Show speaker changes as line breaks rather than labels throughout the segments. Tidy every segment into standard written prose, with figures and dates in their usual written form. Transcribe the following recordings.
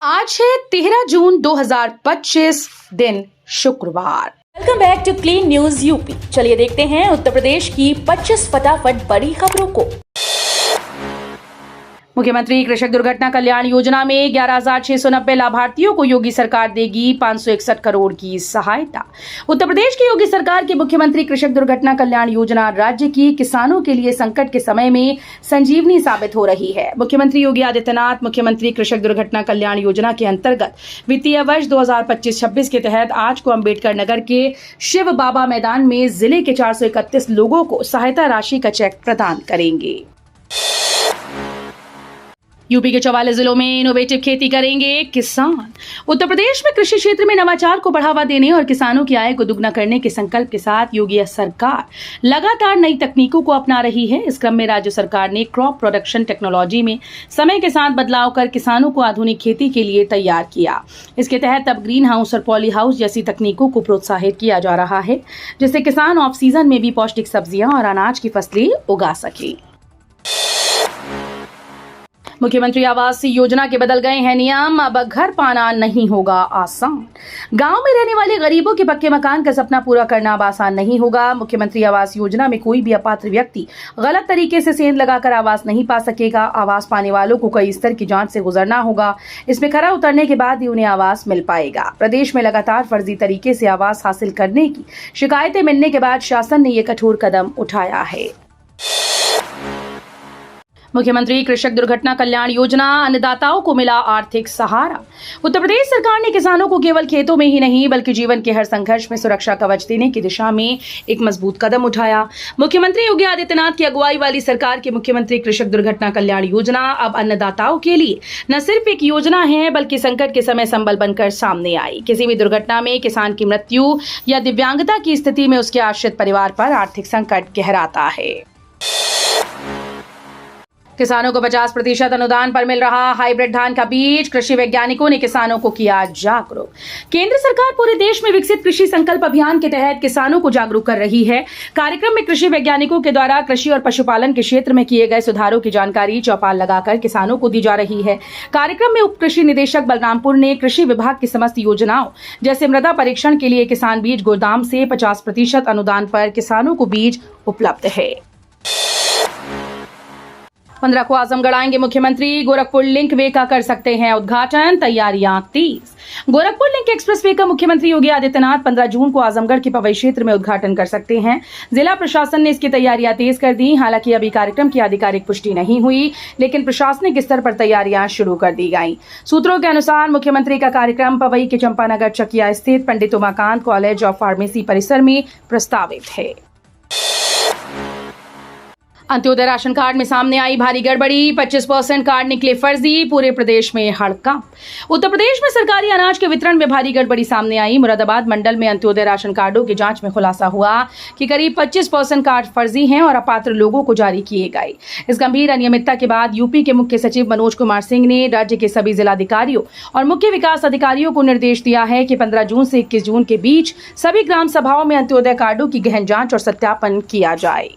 आज है 13 जून 2025 दिन शुक्रवार।
Welcome back to clean news UP. चलिए देखते हैं उत्तर प्रदेश की 25 फटाफट बड़ी खबरों को।
मुख्यमंत्री कृषक दुर्घटना कल्याण योजना में 11,690 लाभार्थियों को योगी सरकार देगी 561 करोड़ की सहायता। उत्तर प्रदेश की योगी सरकार की मुख्यमंत्री कृषक दुर्घटना कल्याण योजना राज्य की किसानों के लिए संकट के समय में संजीवनी साबित हो रही है। मुख्यमंत्री योगी आदित्यनाथ मुख्यमंत्री कृषक दुर्घटना कल्याण योजना के अंतर्गत वित्तीय वर्ष 2025-26 के तहत आज को अम्बेडकर नगर के शिव बाबा मैदान में जिले के 431 लोगों को सहायता राशि का चेक प्रदान करेंगे। यूपी के 44 जिलों में इनोवेटिव खेती करेंगे किसान। उत्तर प्रदेश में कृषि क्षेत्र में नवाचार को बढ़ावा देने और किसानों की आय को दुगना करने के संकल्प के साथ योगी सरकार लगातार नई तकनीकों को अपना रही है। इस क्रम में राज्य सरकार ने क्रॉप प्रोडक्शन टेक्नोलॉजी में समय के साथ बदलाव कर किसानों को आधुनिक खेती के लिए तैयार किया। इसके तहत अब ग्रीन हाउस और पॉली हाउस जैसी तकनीकों को प्रोत्साहित किया जा रहा है, जिससे किसान ऑफ सीजन में भी पौष्टिक सब्जियां और अनाज की फसलें उगा सके। मुख्यमंत्री आवास योजना के बदल गए हैं नियम, अब घर पाना नहीं होगा आसान। गांव में रहने वाले गरीबों के पक्के मकान का सपना पूरा करना अब आसान नहीं होगा। मुख्यमंत्री आवास योजना में कोई भी अपात्र व्यक्ति गलत तरीके से सेंध लगाकर आवास नहीं पा सकेगा। आवास पाने वालों को कई स्तर की जांच से गुजरना होगा। इसमें खरा उतरने के बाद ही उन्हें आवास मिल पाएगा। प्रदेश में लगातार फर्जी तरीके से आवास हासिल करने की शिकायतें मिलने के बाद शासन ने यह कठोर कदम उठाया है। मुख्यमंत्री कृषक दुर्घटना कल्याण योजना, अन्नदाताओं को मिला आर्थिक सहारा। उत्तर प्रदेश सरकार ने किसानों को केवल खेतों में ही नहीं बल्कि जीवन के हर संघर्ष में सुरक्षा कवच देने की दिशा में एक मजबूत कदम उठाया। मुख्यमंत्री योगी आदित्यनाथ की अगुवाई वाली सरकार की मुख्यमंत्री कृषक दुर्घटना कल्याण योजना अब अन्नदाताओं के लिए न सिर्फ एक योजना है बल्कि संकट के समय संबल बनकर सामने आई। किसी भी दुर्घटना में किसान की मृत्यु या दिव्यांगता की स्थिति में उसके आश्रित परिवार पर आर्थिक संकट गहराता है। किसानों को 50% अनुदान पर मिल रहा हाइब्रिड धान का बीज, कृषि वैज्ञानिकों ने किसानों को किया जागरूक। केंद्र सरकार पूरे देश में विकसित कृषि संकल्प अभियान के तहत किसानों को जागरूक कर रही है। कार्यक्रम में कृषि वैज्ञानिकों के द्वारा कृषि और पशुपालन के क्षेत्र में किए गए सुधारों की जानकारी चौपाल लगाकर किसानों को दी जा रही है। कार्यक्रम में उप कृषि निदेशक बलरामपुर ने कृषि विभाग की समस्त योजनाओं जैसे मृदा परीक्षण के लिए किसान बीज गोदाम से 50% अनुदान पर किसानों को बीज उपलब्ध है। 15 को आजमगढ़ आएंगे मुख्यमंत्री। गोरखपुर लिंक वे का कर सकते हैं उद्घाटन, तैयारियां तेज। गोरखपुर लिंक एक्सप्रेस वे का मुख्यमंत्री योगी आदित्यनाथ 15 जून को आजमगढ़ के पवई क्षेत्र में उद्घाटन कर सकते हैं। जिला प्रशासन ने इसकी तैयारियां तेज कर दी। हालांकि अभी कार्यक्रम की आधिकारिक पुष्टि नहीं हुई, लेकिन प्रशासनिक स्तर पर तैयारियां शुरू कर दी गई। सूत्रों के अनुसार मुख्यमंत्री का कार्यक्रम पवई के चंपानगर चकिया स्थित पंडित उमाकांत कॉलेज ऑफ फार्मेसी परिसर में प्रस्तावित है। अंत्योदय राशन कार्ड में सामने आई भारी गड़बड़ी, 25% कार्ड निकले फर्जी, पूरे प्रदेश में हड़कंप। उत्तर प्रदेश में सरकारी अनाज के वितरण में भारी गड़बड़ी सामने आई। मुरादाबाद मंडल में अंत्योदय राशन कार्डों की जांच में खुलासा हुआ कि करीब 25% कार्ड फर्जी हैं और अपात्र लोगों को जारी किए गए। इस गंभीर अनियमितता के बाद यूपी के मुख्य सचिव मनोज कुमार सिंह ने राज्य के सभी जिलाधिकारियों और मुख्य विकास अधिकारियों को निर्देश दिया है कि 15 जून से 21 जून के बीच सभी ग्राम सभाओं में अंत्योदय कार्डों की गहन जांच और सत्यापन किया जाए।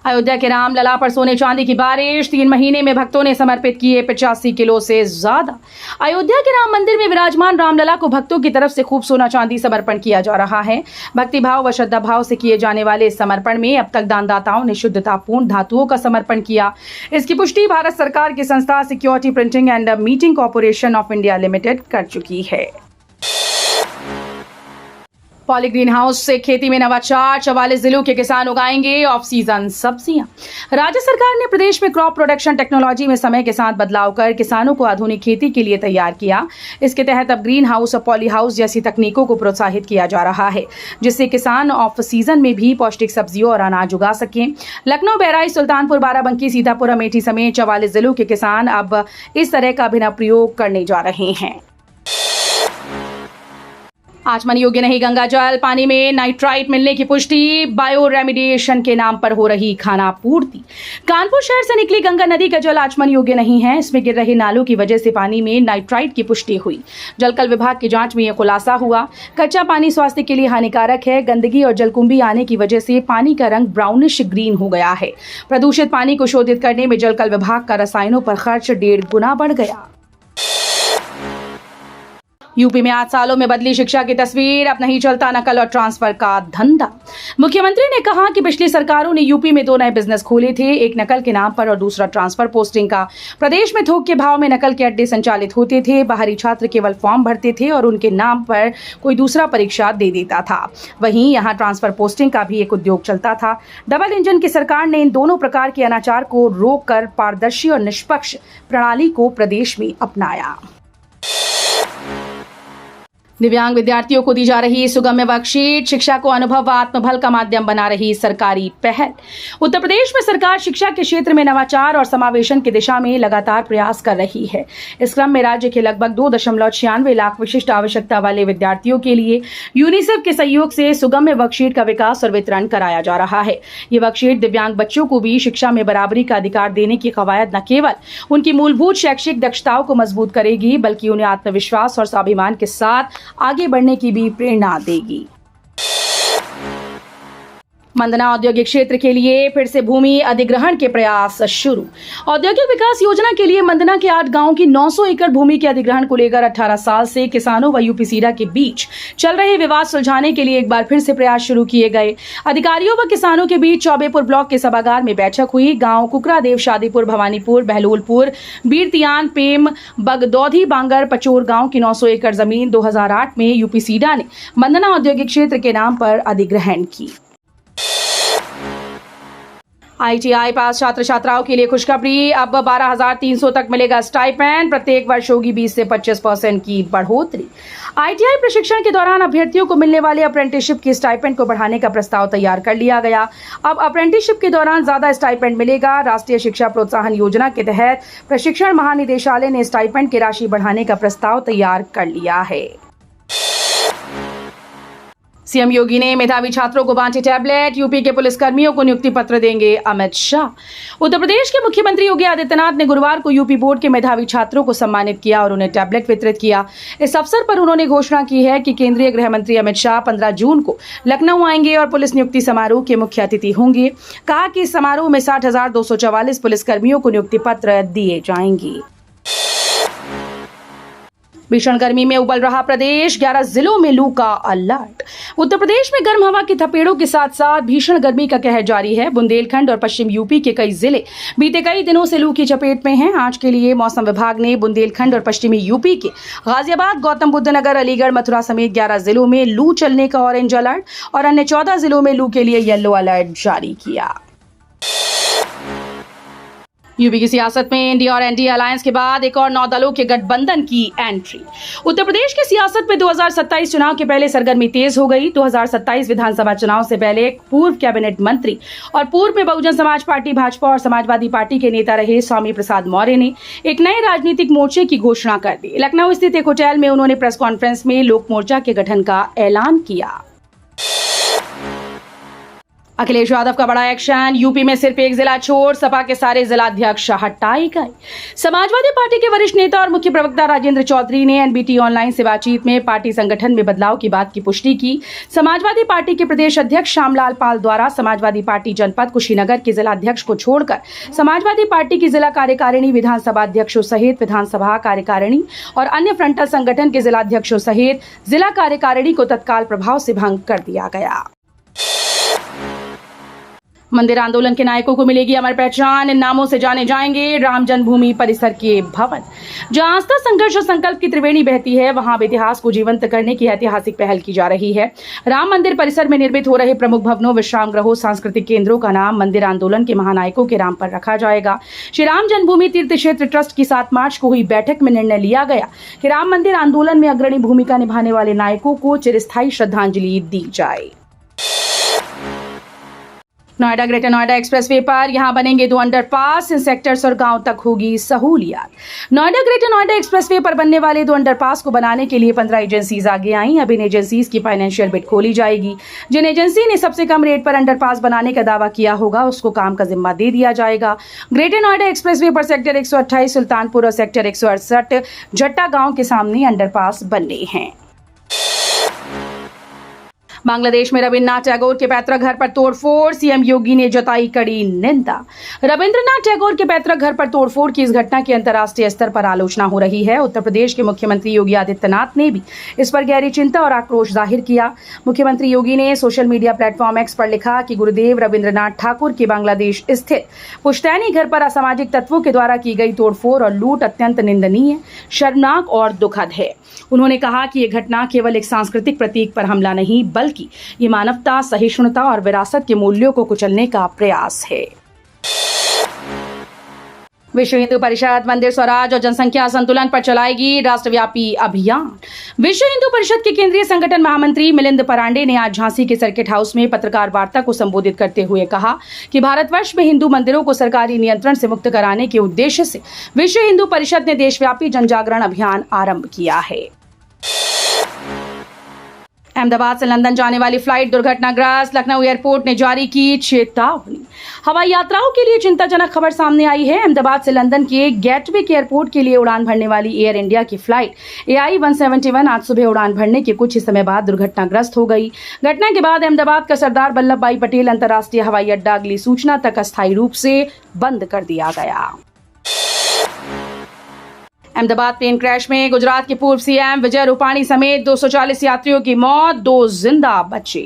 अयोध्या के रामलला पर सोने चांदी की बारिश, 3 महीने में भक्तों ने समर्पित किए 85 किलो से ज्यादा। अयोध्या के राम मंदिर में विराजमान रामलला को भक्तों की तरफ से खूब सोना चांदी समर्पण किया जा रहा है। भक्तिभाव व श्रद्धा भाव से किए जाने वाले इस समर्पण में अब तक दानदाताओं ने शुद्धतापूर्ण धातुओं का समर्पण किया। इसकी पुष्टि भारत सरकार की संस्था security printing and meeting corporation of India limited कर चुकी है। पॉली ग्रीन हाउस से खेती में नवाचार, 44 जिलों के किसान उगाएंगे ऑफ सीजन सब्जियां। राज्य सरकार ने प्रदेश में क्रॉप प्रोडक्शन टेक्नोलॉजी में समय के साथ बदलाव कर किसानों को आधुनिक खेती के लिए तैयार किया। इसके तहत अब ग्रीन हाउस और पॉली हाउस जैसी तकनीकों को प्रोत्साहित किया जा रहा है, जिससे किसान ऑफ सीजन में भी पौष्टिक सब्जियों और अनाज उगा सकें। लखनऊ, बहराइच, सुल्तानपुर, बाराबंकी, सीतापुर, अमेठी समेत 44 जिलों के किसान अब इस तरह का अभिनव प्रयोग करने जा रहे हैं। आचमन योग्य नहीं गंगा जल, पानी में नाइट्राइट मिलने की पुष्टि, बायो रेमिडिएशन के नाम पर हो रही खानापूर्ति। कानपुर शहर से निकली गंगा नदी का जल आचमन योग्य नहीं है। इसमें गिर रहे नालों की वजह से पानी में नाइट्राइट की पुष्टि हुई। जलकल विभाग की जांच में यह खुलासा हुआ। कच्चा पानी स्वास्थ्य के लिए हानिकारक है। गंदगी और जलकुंभी आने की वजह से पानी का रंग ब्राउनिश ग्रीन हो गया है। प्रदूषित पानी को शोधित करने में जलकल विभाग का रसायनों पर खर्च 1.5 गुना बढ़ गया। यूपी में 8 सालों में बदली शिक्षा की तस्वीर, अब नहीं चलता नकल और ट्रांसफर का धंधा। मुख्यमंत्री ने कहा कि पिछली सरकारों ने यूपी में 2 नए बिजनेस खोले थे, एक नकल के नाम पर और दूसरा ट्रांसफर पोस्टिंग का। प्रदेश में थोक के भाव में नकल के अड्डे संचालित होते थे। बाहरी छात्र केवल फॉर्म भरते थे और उनके नाम पर कोई दूसरा परीक्षा दे देता था। वहीं यहाँ ट्रांसफर पोस्टिंग का भी एक उद्योग चलता था। डबल इंजन की सरकार ने इन दोनों प्रकार के अनाचार को रोककर पारदर्शी और निष्पक्ष प्रणाली को प्रदेश में अपनाया। दिव्यांग विद्यार्थियों को दी जा रही सुगम्य वर्कशीट, शिक्षा को अनुभव व आत्मबल का माध्यम बना रही सरकारी पहल। उत्तर प्रदेश में सरकार शिक्षा के क्षेत्र में नवाचार और समावेशन की दिशा में लगातार प्रयास कर रही है। इस क्रम में राज्य के लगभग 2.96 लाख विशिष्ट आवश्यकता वाले विद्यार्थियों के लिए यूनिसेफ के सहयोग से सुगम्य वर्कशीट का विकास और वितरण कराया जा रहा है। ये वर्कशीट दिव्यांग बच्चों को भी शिक्षा में बराबरी का अधिकार देने की कवायद न केवल उनकी मूलभूत शैक्षिक दक्षताओं को मजबूत करेगी, बल्कि उन्हें आत्मविश्वास और स्वाभिमान के साथ आगे बढ़ने की भी प्रेरणा देगी। मंदना औद्योगिक क्षेत्र के लिए फिर से भूमि अधिग्रहण के प्रयास शुरू। औद्योगिक विकास योजना के लिए मंदना के 8 गांवों की 900 एकड़ भूमि के अधिग्रहण को लेकर 18 साल से किसानों व यूपीसीडा के बीच चल रहे विवाद सुलझाने के लिए एक बार फिर से प्रयास शुरू किए गए। अधिकारियों व किसानों के बीच चौबेपुर ब्लॉक के सभागार में बैठक हुई। गांव कुकरादेव, शादीपुर, भवानीपुर, बहलोलपुर, बीरतियान, पेम, बगदौधी, बांगर, पचोर गांव की 900 एकड़ जमीन 2008 में यूपीसीडा ने मंदना औद्योगिक क्षेत्र के नाम पर अधिग्रहण की। ITI पास छात्र छात्राओं के लिए खुशखबरी, अब 12,300 तक मिलेगा स्टाइपेंड। प्रत्येक वर्ष होगी 20 से 25% की बढ़ोतरी। ITI प्रशिक्षण के दौरान अभ्यर्थियों को मिलने वाले अप्रेंटिसशिप की स्टाइपेंड को बढ़ाने का प्रस्ताव तैयार कर लिया गया। अब अप्रेंटिसशिप के दौरान ज्यादा स्टाइपेंड मिलेगा। राष्ट्रीय शिक्षा प्रोत्साहन योजना के तहत प्रशिक्षण महानिदेशालय ने स्टाइपेंड की राशि बढ़ाने का प्रस्ताव तैयार कर लिया है। सीएम योगी ने मेधावी छात्रों को बांटे टैबलेट। यूपी के पुलिसकर्मियों को नियुक्ति पत्र देंगे अमित शाह। उत्तर प्रदेश के मुख्यमंत्री योगी आदित्यनाथ ने गुरुवार को यूपी बोर्ड के मेधावी छात्रों को सम्मानित किया और उन्हें टैबलेट वितरित किया। इस अवसर पर उन्होंने घोषणा की है कि केंद्रीय गृह मंत्री अमित शाह 15 जून को लखनऊ आएंगे और पुलिस नियुक्ति समारोह के मुख्य अतिथि होंगे। कहा कि इस समारोह में 60,244 पुलिसकर्मियों को नियुक्ति पत्र दिए जाएंगे। भीषण गर्मी में उबल रहा प्रदेश, 11 जिलों में लू का अलर्ट। उत्तर प्रदेश में गर्म हवा के थपेड़ों के साथ साथ भीषण गर्मी का कहर जारी है। बुंदेलखंड और पश्चिम यूपी के कई जिले बीते कई दिनों से लू की चपेट में हैं। आज के लिए मौसम विभाग ने बुंदेलखंड और पश्चिमी यूपी के गाजियाबाद, गौतम बुद्ध नगर, अलीगढ़, मथुरा समेत 11 जिलों में लू चलने का ऑरेंज अलर्ट और अन्य 14 जिलों में लू के लिए येलो अलर्ट जारी किया। यूपी की सियासत में इंडिया और एनडीए अलायंस के बाद एक और 9 दलों के गठबंधन की एंट्री। उत्तर प्रदेश की सियासत में 2027 चुनाव के पहले सरगर्मी तेज हो गई। 2027 विधानसभा चुनाव से पहले पूर्व कैबिनेट मंत्री और पूर्व में बहुजन समाज पार्टी, भाजपा और समाजवादी पार्टी के नेता रहे स्वामी प्रसाद मौर्य ने एक नए राजनीतिक मोर्चे की घोषणा कर दी। लखनऊ स्थित एक होटल में उन्होंने प्रेस कॉन्फ्रेंस में लोक मोर्चा के गठन का ऐलान किया। अखिलेश यादव का बड़ा एक्शन, यूपी में सिर्फ एक जिला छोड़ सपा के सारे जिलाध्यक्ष हटाए गए। समाजवादी पार्टी के वरिष्ठ नेता और मुख्य प्रवक्ता राजेंद्र चौधरी ने एनबीटी ऑनलाइन से बातचीत में पार्टी संगठन में बदलाव की बात की पुष्टि की। समाजवादी पार्टी के प्रदेश अध्यक्ष श्यामलाल पाल द्वारा समाजवादी पार्टी जनपद कुशीनगर के जिलाध्यक्ष को छोड़कर समाजवादी पार्टी की जिला कार्यकारिणी, विधानसभा अध्यक्षों सहित विधानसभा कार्यकारिणी और अन्य फ्रंटल संगठन के जिलाध्यक्षों सहित जिला कार्यकारिणी को तत्काल प्रभाव से भंग कर दिया गया। मंदिर आंदोलन के नायकों को मिलेगी अमर पहचान, इन नामों से जाने जाएंगे राम जन्मभूमि परिसर के भवन। जहां आस्था, संघर्ष और संकल्प की त्रिवेणी बहती है, वहां इतिहास को जीवंत करने की ऐतिहासिक पहल की जा रही है। राम मंदिर परिसर में निर्मित हो रहे प्रमुख भवनों, विश्राम गृहों, सांस्कृतिक केंद्रों का नाम मंदिर आंदोलन के महानायकों के नाम पर रखा जाएगा। श्री राम जन्मभूमि तीर्थ क्षेत्र ट्रस्ट की 7 मार्च को हुई बैठक में निर्णय लिया गया कि राम मंदिर आंदोलन में अग्रणी भूमिका निभाने वाले नायकों को चिरस्थायी श्रद्धांजलि दी जाए। नोएडा ग्रेटर नोएडा एक्सप्रेसवे पर यहां बनेंगे 2 अंडरपास, इन सेक्टर्स और गांव तक होगी सहूलियत। नोएडा ग्रेटर नोएडा एक्सप्रेसवे पर बनने वाले 2 अंडरपास को बनाने के लिए 15 एजेंसीज आगे आई। अब इन एजेंसीज की फाइनेंशियल बिड खोली जाएगी। जिन एजेंसी ने सबसे कम रेट पर अंडरपास बनाने का दावा किया होगा उसको काम का जिम्मा दे दिया जाएगा। ग्रेटर नोएडा एक्सप्रेसवे पर सेक्टर 128 सुल्तानपुर और सेक्टर 168 जट्टा गांव के सामने अंडरपास बनने हैं। बांग्लादेश में रविन्द्रनाथ टैगोर के पैतृक घर पर तोड़फोड़, सीएम योगी ने जताई कड़ी निंदा। रविन्द्रनाथ टैगोर के पैतृक घर पर तोड़फोड़ की इस घटना की अंतर्राष्ट्रीय स्तर पर आलोचना हो रही है। उत्तर प्रदेश के मुख्यमंत्री योगी आदित्यनाथ ने भी इस पर गहरी चिंता और आक्रोश जाहिर किया। मुख्यमंत्री योगी ने सोशल मीडिया प्लेटफॉर्म एक्स पर लिखा कि गुरुदेव रविन्द्रनाथ ठाकुर के बांग्लादेश स्थित पुश्तैनी घर पर असामाजिक तत्वों के द्वारा की गई तोड़फोड़ और लूट अत्यंत निंदनीय, शर्मनाक और दुखद है। उन्होंने कहा कि यह घटना केवल एक सांस्कृतिक प्रतीक पर हमला नहीं बल्कि ये मानवता, सहिष्णुता और विरासत के मूल्यों को कुचलने का प्रयास है। विश्व हिंदू परिषद मंदिर स्वराज और जनसंख्या संतुलन पर चलाएगी राष्ट्रव्यापी अभियान। विश्व हिंदू परिषद के केंद्रीय संगठन महामंत्री मिलिंद परांडे ने आज झांसी के सर्किट हाउस में पत्रकार वार्ता को संबोधित करते हुए कहा कि भारतवर्ष में हिंदू मंदिरों को सरकारी नियंत्रण से मुक्त कराने के उद्देश्य से विश्व हिंदू परिषद ने देशव्यापी जनजागरण अभियान आरंभ किया है। अहमदाबाद से लंदन जाने वाली फ्लाइट दुर्घटनाग्रस्त, लखनऊ एयरपोर्ट ने जारी की चेतावनी। हवाई यात्राओं के लिए चिंताजनक खबर सामने आई है। अहमदाबाद से लंदन के गेटविक एयरपोर्ट के लिए उड़ान भरने वाली एयर इंडिया की फ्लाइट AI 171 आज सुबह उड़ान भरने के कुछ ही समय बाद दुर्घटनाग्रस्त हो गई। घटना के बाद अहमदाबाद का सरदार वल्लभ भाई पटेल अंतर्राष्ट्रीय हवाई अड्डा अगली सूचना तक अस्थायी रूप से बंद कर दिया गया। अहमदाबाद प्लेन क्रैश में गुजरात के पूर्व सीएम विजय रूपाणी समेत 240 यात्रियों की मौत, 2 जिंदा बचे।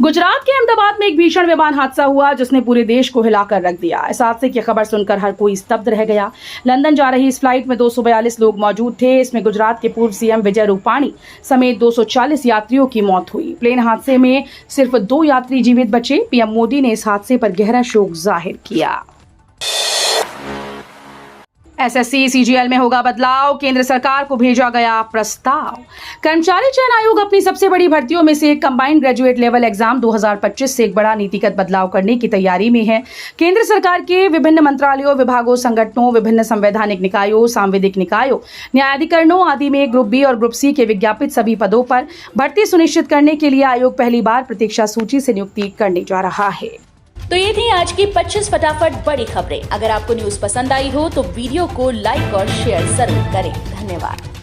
गुजरात के अहमदाबाद में एक भीषण विमान हादसा हुआ जिसने पूरे देश को हिलाकर रख दिया। इस हादसे की खबर सुनकर हर कोई स्तब्ध रह गया। लंदन जा रही इस फ्लाइट में 242 लोग मौजूद थे। इसमें गुजरात के पूर्व सीएम विजय रूपाणी समेत 240 यात्रियों की मौत हुई। प्लेन हादसे में सिर्फ 2 यात्री जीवित बचे। पीएम मोदी ने इस हादसे पर गहरा शोक जाहिर किया। SSC CGL में होगा बदलाव, केंद्र सरकार को भेजा गया प्रस्ताव। कर्मचारी चयन आयोग अपनी सबसे बड़ी भर्तियों में से एक कंबाइंड ग्रेजुएट लेवल एग्जाम 2025 से एक बड़ा नीतिगत बदलाव करने की तैयारी में है। केंद्र सरकार के विभिन्न मंत्रालयों, विभागों, संगठनों, विभिन्न संवैधानिक निकायों, सांविधिक निकायों, न्यायाधिकरणों आदि में ग्रुप बी और ग्रुप सी के विज्ञापित सभी पदों पर भर्ती सुनिश्चित करने के लिए आयोग पहली बार प्रतीक्षा सूची से नियुक्ति करने जा रहा है।
तो ये थी आज की 25 फटाफट बड़ी खबरें। अगर आपको न्यूज पसंद आई हो तो वीडियो को लाइक और शेयर जरूर करें। धन्यवाद।